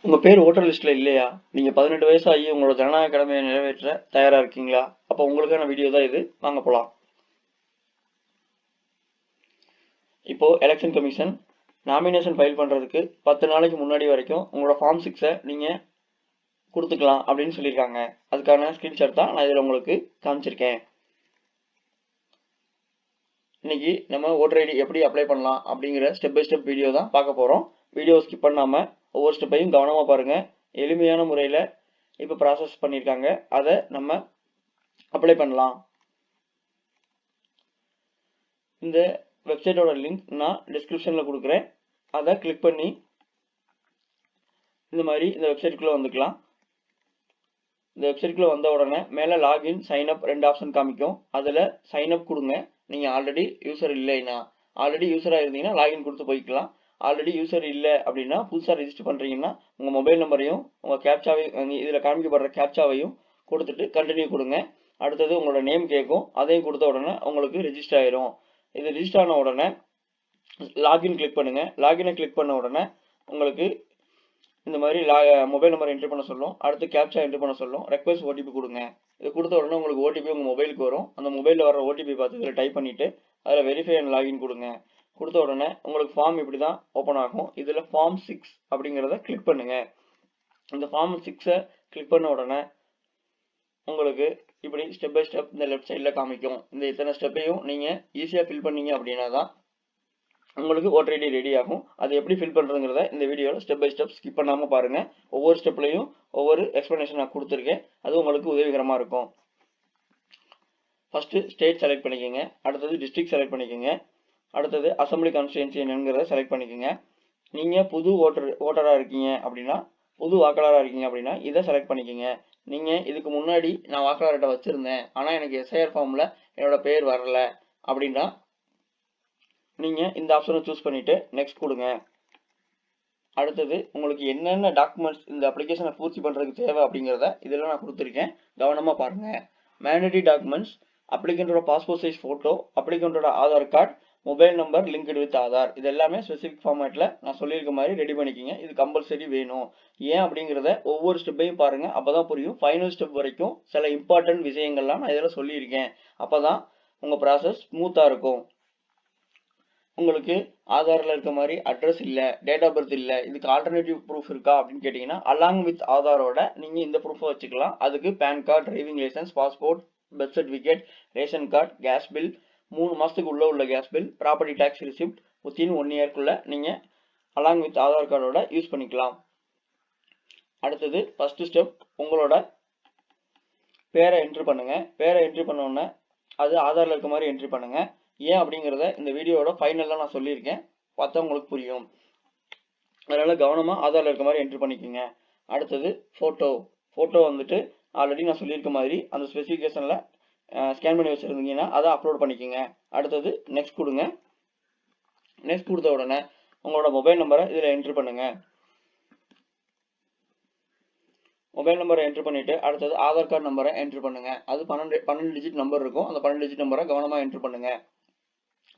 உங்க பேர் ஓட்டர் லிஸ்ட்ல இல்லையா? நீங்க 18 வயசாகி உங்களோட ஜனநாயக கடமையை நிறைவேற்ற தயாரா இருக்கீங்களா? அப்போ உங்களுக்கான வீடியோ தான் இது. வாங்க போலாம். இப்போ எலெக்ஷன் கமிஷன் நாமினேஷன் ஃபைல் பண்றதுக்கு 10 நாளைக்கு முன்னாடி வரைக்கும் உங்களோட ஃபார்ம் 6 நீங்க கொடுத்துக்கலாம் அப்படின்னு சொல்லியிருக்காங்க. அதுக்கான ஸ்கிரீன்ஷாட் தான் நான் இதில் உங்களுக்கு காமிச்சிருக்கேன். இன்னைக்கு நம்ம ஓட்டர் ஐடி எப்படி அப்ளை பண்ணலாம் அப்படிங்கிற ஸ்டெப் பை ஸ்டெப் வீடியோ தான் பார்க்க போறோம். வீடியோ ஸ்கிப் பண்ணாம ஒவ்வொரு ஸ்டெப்பையும் கவனமா பாருங்க. எளிமையான முறையில் இப்போ ப்ராசஸ் பண்ணியிருக்காங்க, அதை நம்ம அப்ளை பண்ணலாம். இந்த வெப்சைட்டோட லிங்க் நான் டிஸ்கிரிப்ஷனில் கொடுக்குறேன். அதை கிளிக் பண்ணி இந்த மாதிரி இந்த வெப்சைட்டுக்குள்ளே வந்துக்கலாம். இந்த வெப்சைட்டுக்குள்ளே வந்த உடனே மேலே லாகின் சைன்அப் 2 ஆப்ஷன் காமிக்கும். அதில் சைன்அப் கொடுங்க. நீங்கள் ஆல்ரெடி யூசர் இல்லைன்னா, ஆல்ரெடி யூஸராக இருந்தீங்கன்னா லாகின் கொடுத்து போய்க்கலாம். ஆல்ரெடி யூசர் இல்லை அப்படின்னா புதுசாக ரெஜிஸ்டர் பண்ணுறீங்கன்னா உங்கள் மொபைல் நம்பரையும் உங்கள் கேப்சாவையும் இதில் காமிக்கப்படுற கேப்சாவையும் கொடுத்துட்டு கண்டினியூ கொடுங்க. அடுத்தது உங்களோட நேம் கேட்கும், அதையும் கொடுத்த உடனே உங்களுக்கு ரெஜிஸ்டர் ஆயிரும். இது ரெஜிஸ்டர் ஆன உடனே லாகின் கிளிக் பண்ணுங்க. லாகினை கிளிக் பண்ண உடனே உங்களுக்கு இந்த மாதிரி மொபைல் நம்பர் என்ட்ரி பண்ண சொல்லும். அடுத்து கேப்சா என்ட்ரி பண்ண சொல்லும். ரெக்வஸ்ட் ஓடிபி கொடுங்க. இது கொடுத்த உடனே உங்களுக்கு ஓடிபி உங்கள் மொபைலுக்கு வரும். அந்த மொபைலில் வர ஓடிபி பார்த்து இதில் டைப் பண்ணிவிட்டு அதில் வெரிஃபை அண்ட் லாகின் கொடுங்க. கொடுத்த உடனே உங்களுக்கு ஃபார்ம் இப்படி தான் ஓப்பன் ஆகும். இதில் ஃபார்ம் 6 அப்படிங்கிறத கிளிக் பண்ணுங்க. இந்த ஃபார்ம் 6 கிளிக் பண்ண உடனே உங்களுக்கு இப்படி ஸ்டெப் பை ஸ்டெப் இந்த லெஃப்ட் சைடில் காமிக்கும். இந்த இத்தனை ஸ்டெப்பையும் நீங்கள் ஈஸியாக ஃபில் பண்ணீங்க அப்படின்னா தான் உங்களுக்கு ஓட்டர் ஐடி ரெடி ஆகும். அது எப்படி ஃபில் பண்ணுறதுங்கிறத இந்த வீடியோவில் ஸ்டெப் பை ஸ்டெப் ஸ்கிப் பண்ணாமல் பாருங்கள். ஒவ்வொரு ஸ்டெப்லையும் ஒவ்வொரு எக்ஸ்ப்ளனேஷன் நான் கொடுத்துருக்கேன். அது உங்களுக்கு உதவிகரமாக இருக்கும். ஃபஸ்ட்டு ஸ்டேட் செலக்ட் பண்ணிக்கோங்க. அடுத்தது டிஸ்ட்ரிக்ட் செலக்ட் பண்ணிக்கோங்க. அடுத்தது அசம்பிளி கான்ஸ்டிடுவன்சி என்னங்கிறத செலக்ட் பண்ணிக்கோங்க. நீங்கள் புது ஓட்டராக இருக்கீங்க அப்படின்னா, புது வாக்காளராக இருக்கீங்க அப்படின்னா இதை செலக்ட் பண்ணிக்கோங்க. நீங்கள் இதுக்கு முன்னாடி நான் வாக்காளர்கிட்ட வச்சுருந்தேன், ஆனால் எனக்கு எஸ்ஐஆர் ஃபார்மில் என்னோட பேர் வரல அப்படின்னா நீங்கள் இந்த ஆப்ஷனை சூஸ் பண்ணிவிட்டு நெக்ஸ்ட் கொடுங்க. அடுத்தது உங்களுக்கு என்னென்ன டாக்குமெண்ட்ஸ் இந்த அப்ளிகேஷனை பூர்த்தி பண்ணுறதுக்கு தேவை அப்படிங்கிறத இதெல்லாம் நான் கொடுத்துருக்கேன். கவனமாக பாருங்கள். மேண்டேட்டரி டாக்குமெண்ட்ஸ் அப்ளிகண்டோட பாஸ்போர்ட் சைஸ் ஃபோட்டோ, அப்ளிகண்டோட Aadhaar card, mobile number linked with Aadhaar. இது எல்லாமே ஸ்பெசிஃபிக் ஃபார்மேட்டில் நான் சொல்லியிருக்க மாதிரி ரெடி பண்ணிக்கிங்க. இது கம்பல்சரி வேணும். ஏன் அப்படிங்கிறத ஒவ்வொரு ஸ்டெப்பையும் பாருங்கள். அப்போ தான் புரியும். ஃபைனல் ஸ்டெப் வரைக்கும் சில இம்பார்ட்டன்ட் விஷயங்கள்லாம் நான் இதில் சொல்லியிருக்கேன். அப்போ தான் உங்கள் ப்ராசஸ் ஸ்மூத்தாக இருக்கும். உங்களுக்கு ஆதாரில் இருக்க மாதிரி அட்ரஸ் இல்லை, டேட் ஆஃப் பர்த் இல்லை, இதுக்கு ஆல்டர்னேட்டிவ் ப்ரூஃப் இருக்கா அப்படின்னு கேட்டிங்கன்னா அலாங் வித் ஆதாரோட நீங்கள் இந்த ப்ரூஃபை வச்சுக்கலாம். அதுக்கு PAN card, driving licence, passport, birth certificate, ration card, gas bill, 3 மாதத்துக்கு உள்ள gas bill, property tax receipt within 1 இயர்க்குள்ளே நீங்கள் அலாங் வித் ஆதார் கார்டோட யூஸ் பண்ணிக்கலாம். அடுத்தது ஃபஸ்ட்டு ஸ்டெப், உங்களோட பேரை என்ட்ரி பண்ணுங்கள். பேரை என்ட்ரி பண்ணோன்னே அது ஆதாரில் இருக்க மாதிரி என்ட்ரி பண்ணுங்கள். ஏன் அப்படிங்கிறத இந்த வீடியோட ஃபைனலில் நான் சொல்லியிருக்கேன், பார்த்தா உங்களுக்கு புரியும். அதனால் கவனமாக ஆதாரில் இருக்க மாதிரி என்ட்ரி பண்ணிக்கோங்க. அடுத்தது ஃபோட்டோ வந்துட்டு ஆல்ரெடி நான் சொல்லியிருக்க மாதிரி அந்த ஸ்பெசிஃபிகேஷனில் ஸ்கேன் பண்ணி வச்சுருந்தீங்கன்னா அதை அப்லோட் பண்ணிக்கோங்க. அடுத்தது நெக்ஸ்ட் கொடுங்க. நெக்ஸ்ட் கொடுத்த உடனே உங்களோட மொபைல் நம்பரை இதில் என்ட்ரி பண்ணுங்கள். மொபைல் நம்பரை என்ட்ரி பண்ணிவிட்டு அடுத்தது ஆதார் கார்டு நம்பரை என்ட்ரி பண்ணுங்கள். அது 12 டிஜிட் நம்பர் இருக்கும். அந்த 12 டிஜிட் நம்பரை கவனமாக என்ட்ரி பண்ணுங்கள்.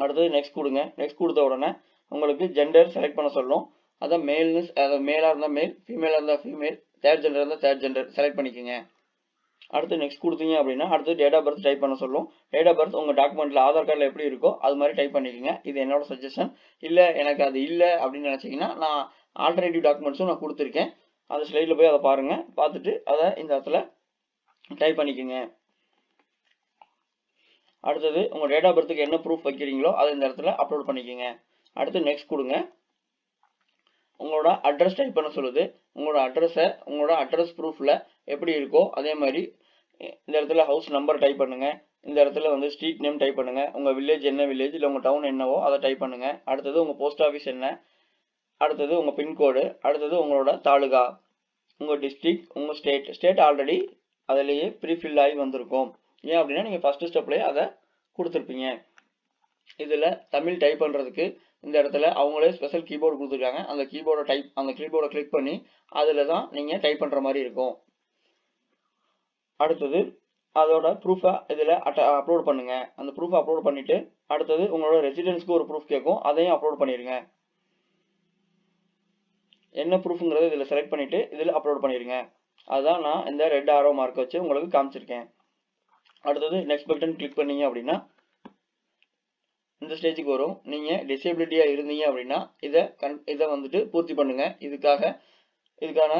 அடுத்தது நெக்ஸ்ட் கொடுங்க. நெக்ஸ்ட் கொடுத்த உடனே உங்களுக்கு ஜெண்டர் செலக்ட் பண்ண சொல்லும். அதை மேலாக இருந்தால் மேல், ஃபீமேலாக இருந்தால் ஃபீமேல், தேர்ட் ஜெண்டர் இருந்தால் தேர்ட் ஜெண்டர் செலக்ட் பண்ணிக்கோங்க. அடுத்து நெக்ஸ்ட் கொடுத்தீங்க அப்படின்னா அடுத்து டேட் ஆஃப் பர்த் டைப் பண்ண சொல்லும். டேட் ஆஃப் பர்த் உங்கள் டாக்குமெண்ட்டில் ஆதார் கார்டில் எப்படி இருக்கோ அது மாதிரி டைப் பண்ணிக்கோங்க. இது என்னோட சஜஷன். இல்லை எனக்கு அது இல்லை அப்படின்னு நினச்சிங்கன்னா நான் ஆல்டர்னேட்டிவ் டாக்குமெண்ட்ஸும் நான் கொடுத்துருக்கேன். அந்த ஸ்லைடில் போய் அதை பாருங்கள். பார்த்துட்டு அதை இந்த இடத்துல டைப் பண்ணிக்கோங்க. அடுத்தது உங்கள் டேட் ஆஃப் பர்த்துக்கு என்ன ப்ரூஃப் வைக்கிறீங்களோ அதை இந்த இடத்துல அப்லோட் பண்ணிக்கோங்க. அடுத்து நெக்ஸ்ட் கொடுங்க. உங்களோட அட்ரஸ் டைப் பண்ண சொல்லுது. உங்களோட அட்ரஸை உங்களோட அட்ரஸ் ப்ரூஃபில் எப்படி இருக்கோ அதே மாதிரி இந்த இடத்துல ஹவுஸ் நம்பர் டைப் பண்ணுங்கள். இந்த இடத்துல வந்து ஸ்ட்ரீட் நேம் டைப் பண்ணுங்கள். உங்கள் வில்லேஜ் என்ன வில்லேஜ், இல்லை உங்கள் டவுன் என்னவோ அதை டைப் பண்ணுங்கள். அடுத்தது உங்கள் போஸ்ட் ஆஃபீஸ் என்ன, அடுத்தது உங்கள் பின்கோடு, அடுத்தது உங்களோட தாலுகா, உங்கள் டிஸ்ட்ரிக்ட், உங்கள் ஸ்டேட் ஆல்ரெடி அதிலேயே ப்ரீஃபில் ஆகி வந்திருக்கும். ஏன் அப்படின்னா நீங்கள் ஃபஸ்ட்டு ஸ்டெப்லேயே அதை கொடுத்துருப்பீங்க. இதில் தமிழ் டைப் பண்ணுறதுக்கு இந்த இடத்துல அவங்களே ஸ்பெஷல் கீபோர்டு கொடுத்துருக்காங்க. அந்த கீபோர்டை கிளிக் பண்ணி அதில் தான் நீங்கள் டைப் பண்ணுற மாதிரி இருக்கும். அடுத்தது அதோட ப்ரூஃபை இதில் அப்லோட் பண்ணுங்கள். அந்த ப்ரூஃபை அப்லோட் பண்ணிவிட்டு அடுத்தது உங்களோட ரெசிடென்ஸ்க்கு ஒரு ப்ரூஃப் கேட்கும், அதையும் அப்லோட் பண்ணிடுங்க. என்ன ப்ரூஃப்ங்கிறத இதில் செலக்ட் பண்ணிவிட்டு இதில் அப்லோட் பண்ணிடுங்க. அதுதான் நான் இந்த ரெட் ஆரோ மார்க் வச்சு உங்களுக்கு காமிச்சிருக்கேன். அடுத்தது நெக்ஸ்ட் பட்டன் கிளிக் பண்ணீங்க அப்படின்னா இந்த ஸ்டேஜுக்கு வரும். நீங்கள் டிசேபிலிட்டியாக இருந்தீங்க அப்படின்னா இதை வந்துட்டு பூர்த்தி பண்ணுங்கள். இதுக்கான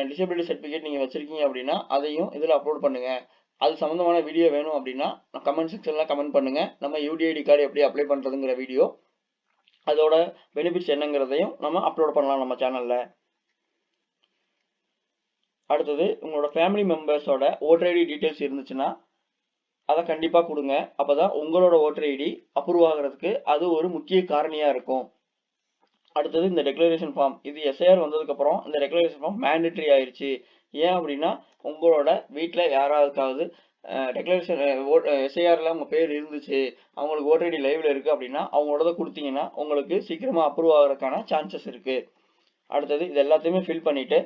டிசேபிலிட்டி சர்டிஃபிகேட் நீங்கள் வச்சுருக்கீங்க அப்படின்னா அதையும் இதில் அப்லோட் பண்ணுங்கள். அது சம்மந்தமான வீடியோ வேணும் அப்படின்னா கமெண்ட் செக்ஷனில் கமெண்ட் பண்ணுங்கள். நம்ம யூடிஐடி கார்டு எப்படி அப்ளை பண்ணுறதுங்கிற வீடியோ, அதோட பெனிஃபிட்ஸ் என்னங்கிறதையும் நம்ம அப்லோட் பண்ணலாம் நம்ம சேனலில். அடுத்தது உங்களோட ஃபேமிலி மெம்பர்ஸோட ஓட்டர் ஐடி டீட்டெயில்ஸ் இருந்துச்சுன்னா அதை கண்டிப்பாக கொடுங்க. அப்போ தான் உங்களோட ஓட்டர் ஐடி அப்ரூவ் ஆகிறதுக்கு அது ஒரு முக்கிய காரணியாக இருக்கும். அடுத்தது இந்த டெக்ளரேஷன் ஃபார்ம், இது எஸ்ஐஆர் வந்ததுக்கப்புறம் இந்த டெக்ளரேஷன் ஃபார்ம் மேண்டேட்ரி ஆயிடுச்சு. ஏன் அப்படின்னா உங்களோட வீட்டில் யாராவதுக்காவது டெக்ளரேஷன் எஸ்ஐஆரில் உங்கள் பேர் இருந்துச்சு, அவங்களுக்கு ஓட்டர் ஐடி லைவில் இருக்குது அப்படின்னா அவங்களோட கொடுத்தீங்கன்னா உங்களுக்கு சீக்கிரமாக அப்ரூவ் ஆகிறதுக்கான சான்சஸ் இருக்குது. அடுத்தது இது எல்லாத்தையுமே ஃபில் பண்ணிவிட்டு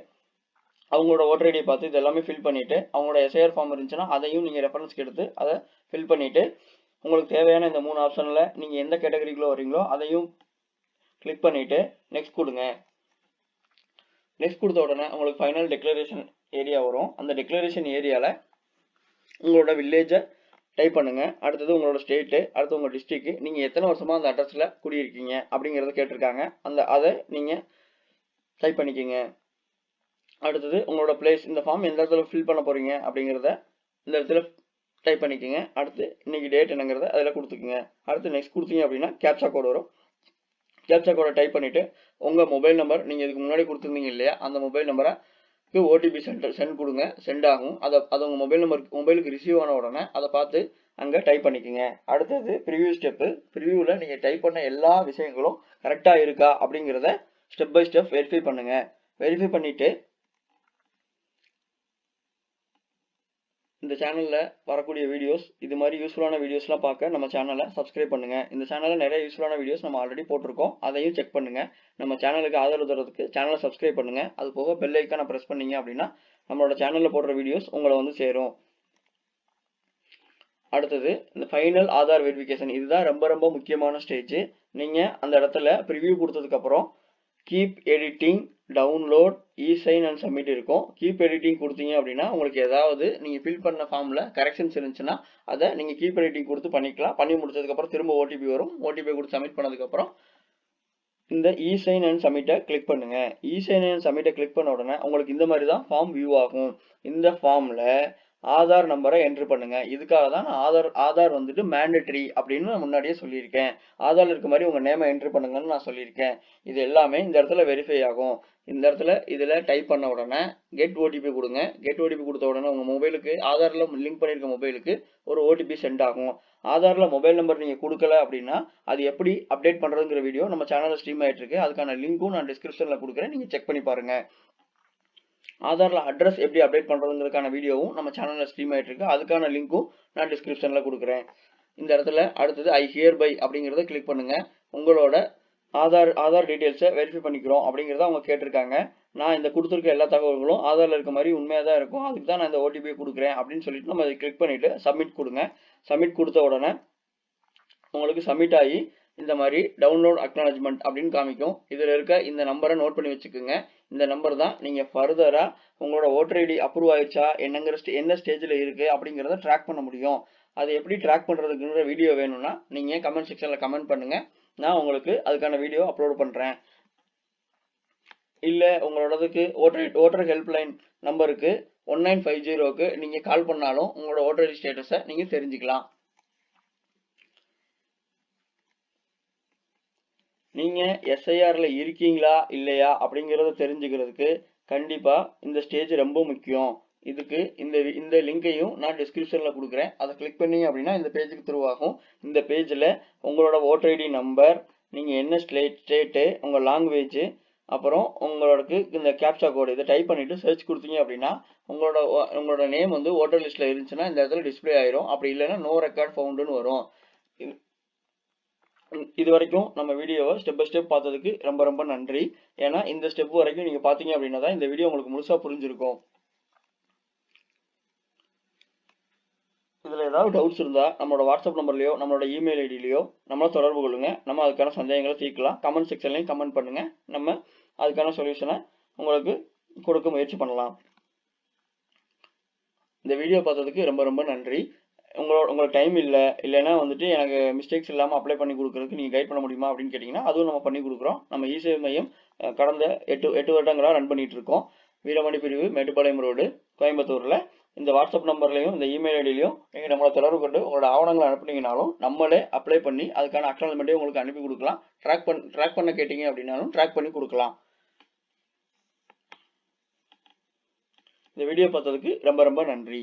அவங்களோட ஓட்டர் ஐடியை பார்த்து இது எல்லாமே ஃபில் பண்ணிவிட்டு அவங்களோட எஸ்ஐஆர் ஃபார்ம் இருந்துச்சுன்னா அதையும் நீங்கள் ரெஃபரன்ஸ்க்கு எடுத்து அதை ஃபில் பண்ணிவிட்டு உங்களுக்கு தேவையான இந்த 3 ஆப்ஷனில் நீங்கள் எந்த கேட்டகரிக்குள்ளே வரீங்களோ அதையும் கிளிக் பண்ணிவிட்டு நெக்ஸ்ட் கொடுங்க. நெக்ஸ்ட் கொடுத்த உடனே உங்களுக்கு ஃபைனல் டெக்ளரேஷன் ஏரியா வரும். அந்த டெக்ளரேஷன் ஏரியாவில் உங்களோட வில்லேஜை டைப் பண்ணுங்கள். அடுத்தது உங்களோட ஸ்டேட்டு, அடுத்து உங்கள் டிஸ்ட்ரிக்ட், நீங்கள் எத்தனை வருஷமாக அந்த அட்ரஸில் குடியிருக்கீங்க அப்படிங்கிறத கேட்டிருக்காங்க. அதை நீங்கள் டைப் பண்ணிக்கோங்க. அடுத்தது உங்களோட பிளேஸ், இந்த ஃபார்ம் எந்த இடத்துல ஃபில் பண்ண போகிறீங்க அப்படிங்கிறத இந்த இடத்துல டைப் பண்ணிக்கோங்க. அடுத்து இன்றைக்கி டேட் என்னங்கிறத அதில் கொடுத்துக்குங்க. அடுத்து நெக்ஸ்ட் கொடுத்தீங்க அப்படின்னா கேப்சா கோடு வரும். கேப்சா கோடை டைப் பண்ணிவிட்டு உங்கள் மொபைல் நம்பர் நீங்கள் இதுக்கு முன்னாடி கொடுத்துருந்தீங்க இல்லையா, அந்த மொபைல் நம்பருக்கு ஓடிபி சென்ட் கொடுங்க. சென்ட் ஆகும். அதை உங்கள் மொபைலுக்கு ரிசீவ் ஆன உடனே அதை பார்த்து அங்கே டைப் பண்ணிக்கோங்க. அடுத்தது ப்ரிவியூ ஸ்டெப்பு. ப்ரிவியூவில் நீங்கள் டைப் பண்ண எல்லா விஷயங்களும் கரெக்டாக இருக்கா அப்படிங்கிறத ஸ்டெப் பை ஸ்டெப் வெரிஃபை பண்ணுங்கள். வெரிஃபை பண்ணிவிட்டு இந்த சேனலில் வரக்கூடிய வீடியோஸ், இது மாதிரி யூஸ்ஃபுல்லான வீடியோஸ்லாம் பார்க்க நம்ம சேனலை சப்ஸ்கிரைப் பண்ணுங்கள். இந்த சேனலில் நிறைய யூஸ்ஃபுல்லான வீடியோஸ் நம்ம ஆல்ரெடி போட்டிருக்கோம், அதையும் செக் பண்ணுங்கள். நம்ம சேனலுக்கு ஆதரவு தரதுக்கு சேனலை சப்ஸ்கிரைப் பண்ணுங்கள். அது போக பெல் ஐக்கானை ப்ரெஸ் பண்ணீங்க அப்படின்னா நம்மளோட சேனலில் போடுற வீடியோஸ் உங்களை வந்து சேரும். அடுத்தது இந்த ஃபைனல் ஆதார் வெரிஃபிகேஷன், இதுதான் ரொம்ப ரொம்ப முக்கியமான ஸ்டேஜ். நீங்கள் அந்த இடத்துல ப்ரிவியூ கொடுத்ததுக்கப்புறம் keep editing, download, e-sign and submit இருக்கும். கீப் எடிட்டிங் கொடுத்தீங்க அப்படின்னா உங்களுக்கு ஏதாவது நீங்கள் ஃபில் பண்ண ஃபார்மில் கரெக்ஷன்ஸ் இருந்துச்சுன்னா அதை நீங்கள் கீப் எடிட்டிங் கொடுத்து பண்ணிக்கலாம். பண்ணி முடிச்சதுக்கப்புறம் திரும்ப ஓடிபி வரும். ஓடிபி கொடுத்து சப்மிட் பண்ணதுக்கப்புறம் இந்த இ-சைன் அண்ட் சப்மிட்டை கிளிக் பண்ணுங்கள். இ-சைன் அண்ட் சப்மிட்டை கிளிக் பண்ண உடனே உங்களுக்கு இந்த மாதிரி தான் ஃபார்ம் வியூ ஆகும். இந்த ஃபார்மில் ஆதார் நம்பரை என்ட்ரு பண்ணுங்க. இதுக்காக தான் நான் ஆதார் வந்துட்டு மேண்டேட்ரி அப்படின்னு நான் முன்னாடியே சொல்லியிருக்கேன். ஆதார் இருக்க மாதிரி உங்கள் நேமை என்ட்ரு பண்ணுங்கன்னு நான் சொல்லியிருக்கேன். இது எல்லாமே இந்த இடத்துல வெரிஃபை ஆகும். இந்த இடத்துல இதில் டைப் பண்ண உடனே கெட் ஓடிபி கொடுங்க. கெட் ஓடிபி கொடுத்த உடனே உங்கள் மொபைலுக்கு ஆதாரில் லிங்க் பண்ணியிருக்க மொபைலுக்கு ஒரு ஓடிபி சென்ட் ஆகும். ஆதாரில் மொபைல் நம்பர் நீங்கள் கொடுக்கல அப்படின்னா அது எப்படி அப்டேட் பண்ணுறதுங்கிற வீடியோ நம்ம சேனலில் ஸ்ட்ரீம் ஆகிட்டு இருக்கு. அதுக்கான லிங்க்கும் நான் டிஸ்கிரிப்ஷனில் கொடுக்குறேன், நீங்கள் செக் பண்ணி பாருங்கள். ஆதாரில் அட்ரஸ் எப்படி அப்டேட் பண்ணுறதுங்கிறதுக்கான வீடியோவும் நம்ம சேனலில் ஸ்ட்ரீம் ஆகிட்டு இருக்கு. அதுக்கான லிங்க்கும் நான் டிஸ்கிரிப்ஷனில் கொடுக்குறேன். இந்த இடத்துல அடுத்தது ஐ ஹியர் பை அப்படிங்கிறத கிளிக் பண்ணுங்கள். உங்களோட ஆதார் டீட்டெயில்ஸை வெரிஃபை பண்ணிக்கிறோம் அப்படிங்கிறத அவங்க கேட்டிருக்காங்க. நான் இந்த கொடுத்துருக்க எல்லா தகவல்களும் ஆதாரில் இருக்க மாதிரி உண்மையாக தான் இருக்கும், அதுக்கு தான் நான் இந்த ஓடிபியை கொடுக்குறேன் அப்படின்னு சொல்லிட்டு நம்ம அதை கிளிக் பண்ணிவிட்டு சப்மிட் கொடுங்க. சப்மிட் கொடுத்த உடனே உங்களுக்கு சப்மிட் ஆகி இந்த மாதிரி டவுன்லோட் அக்னாலஜ்மெண்ட் அப்படின்னு காமிக்கும். இதில் இருக்க இந்த நம்பரை நோட் பண்ணி வச்சுக்கோங்க. இந்த நம்பர் தான் நீங்கள் ஃபர்தராக உங்களோட ஓட்டர் ஐடி அப்ரூவ் ஆயிடுச்சா என்ன ஸ்டேஜில் இருக்குது அப்படிங்கிறத ட்ராக் பண்ண முடியும். அது எப்படி ட்ராக் பண்ணுறதுக்குன்ற வீடியோ வேணும்னா நீங்கள் கமெண்ட் செக்ஷனில் கமெண்ட் பண்ணுங்கள், நான் உங்களுக்கு அதுக்கான வீடியோ அப்லோட் பண்ணுறேன். இல்லை உங்களோடதுக்கு ஓட்டர் ஹெல்ப்லைன் நம்பருக்கு 1950க்கு நீங்கள் கால் பண்ணாலும் உங்களோட ஓட்டர் ஐடி ஸ்டேட்டஸை நீங்கள் தெரிஞ்சுக்கலாம். நீங்கள் எஸ்ஐஆரில் இருக்கீங்களா இல்லையா அப்படிங்கிறத தெரிஞ்சுக்கிறதுக்கு கண்டிப்பாக இந்த ஸ்டேஜ் ரொம்ப முக்கியம். இதுக்கு இந்த லிங்கையும் நான் டிஸ்கிரிப்ஷனில் கொடுக்குறேன். அதை கிளிக் பண்ணீங்க அப்படின்னா இந்த பேஜுக்கு த்ரூவாகும். இந்த பேஜில் உங்களோட ஓட்டர் ஐடி நம்பர், நீங்கள் என்ன ஸ்டேட்டு, உங்கள் லாங்குவேஜ், அப்புறம் உங்களுக்கு இந்த கேப்சா கோடு இதை டைப் பண்ணிவிட்டு சர்ச் கொடுத்தீங்க அப்படின்னா உங்களோட நேம் வந்து ஓட்டர் லிஸ்ட்டில் இருந்துச்சுன்னா இந்த இடத்துல டிஸ்பிளே ஆயிரும். அப்படி இல்லைன்னா நோ ரெக்கார்ட் ஃபவுண்டுன்னு வரும். இது வரைக்கும் நம்ம வீடியோவை ஸ்டெப் பை ஸ்டெப் பார்த்ததுக்கு ரொம்ப ரொம்ப நன்றி. ஏன்னா இந்த ஸ்டெப் வரைக்கும் நீங்கள் பார்த்தீங்க அப்படின்னா தான் இந்த வீடியோ உங்களுக்கு முழுசாக புரிஞ்சிருக்கும். இதில் ஏதாவது டவுட்ஸ் இருந்தால் நம்மளோட வாட்ஸ்அப் நம்பர்லையோ நம்மளோட இமெயில் ஐடியிலையோ நம்மளை தொடர்பு கொள்ளுங்கள். நம்ம அதுக்கான சந்தேகங்களை தீர்க்கலாம். கமெண்ட் செக்ஷன்லையும் கமெண்ட் பண்ணுங்கள். நம்ம அதுக்கான சொல்யூஷனை உங்களுக்கு கொடுக்க முயற்சி பண்ணலாம். இந்த வீடியோ பார்த்ததுக்கு ரொம்ப ரொம்ப நன்றி. உங்களுக்கு டைம் இல்லைன்னா வந்துட்டு எனக்கு மிஸ்டேக்ஸ் இல்லாமல் அப்ளை பண்ணி கொடுக்குறதுக்கு நீங்கள் கைட் பண்ண முடியுமா அப்படின்னு கேட்டிங்கன்னா அதுவும் நம்ம பண்ணி கொடுக்குறோம். நம்ம இ-சேவை மையம் கடந்த 8 வருடங்களாக ரன் பண்ணிட்டு இருக்கோம். வீரமணி பிரிவு, மேட்டுப்பாளையம் ரோடு, கோயம்புத்தூரில். இந்த வாட்ஸ்அப் நம்பர்லையும் இந்த இமெயில் ஐடியிலையும் நீங்கள் நம்மளை தொடர்பு கொண்டு உங்களோட ஆவணங்களை அனுப்புனீங்கனாலும் நம்மளே அப்ளை பண்ணி அதுக்கான அக்னாலஜ்மெண்ட்டே உங்களுக்கு அனுப்பி கொடுக்கலாம். ட்ராக் பண்ண கேட்டிங்க அப்படின்னாலும் ட்ராக் பண்ணி கொடுக்கலாம். இந்த வீடியோ பார்த்ததுக்கு ரொம்ப ரொம்ப நன்றி.